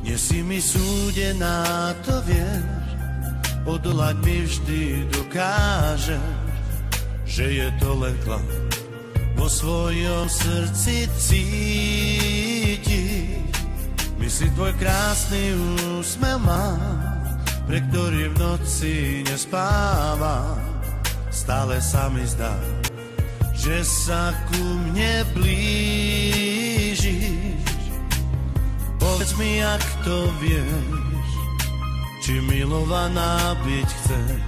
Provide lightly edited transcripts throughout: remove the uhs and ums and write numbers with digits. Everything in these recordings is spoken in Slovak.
Nie si mi súdená, to vieš, odolať mi vždy dokážeš, že je to len klam, vo svojom srdci cítiš. Myslí tvoj krásny úsmev mám, pre ktorý v noci nespávam. Stále sa mi zdá, že sa ku mne blížiš. Povedz mi, jak to vieš, či milovaná byť chceš,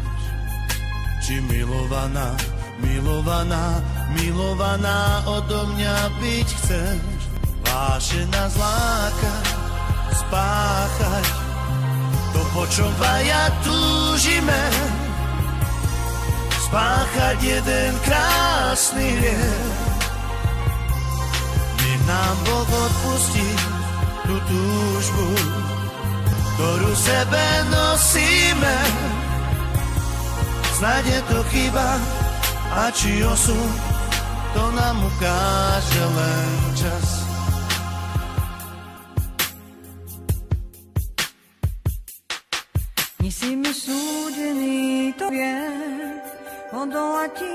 či milovaná, milovaná, milovaná odo mňa byť chceš. Vášená zláka spáchať to, po čom dvaja túžime, spáchať jeden krásny hriech. Nech nám Boh odpustí tú túžbu, ktorú sebe nosíme. Snáď je to chyba, a či osud, to nám ukáže len čas. Nie si mi súdený, to viem, odolať ti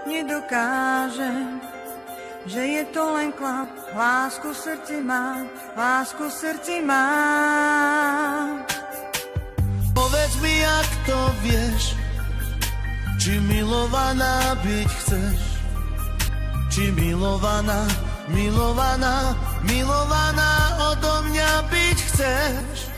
nedokážem, že je to len klap, lásku v srdci mám, lásku v srdci mám. Povedz mi, jak to vieš, či milovaná byť chceš, či milovaná, milovaná, milovaná odo mňa byť chceš.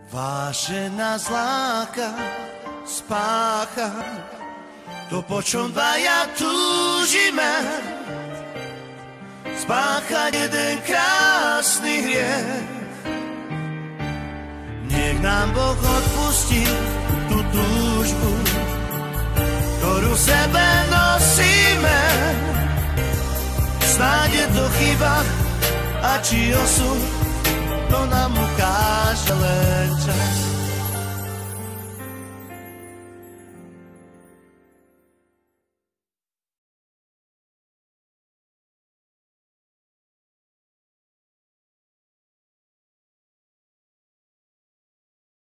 Vášená zláka spácha to, po čom dvaja túžime, spáchať jeden krásny hriech. Nech nám Boh odpustí tú túžbu, ktorú v sebe nosíme. Snáď je to chyba, a či osud, to nám ukáže len čas.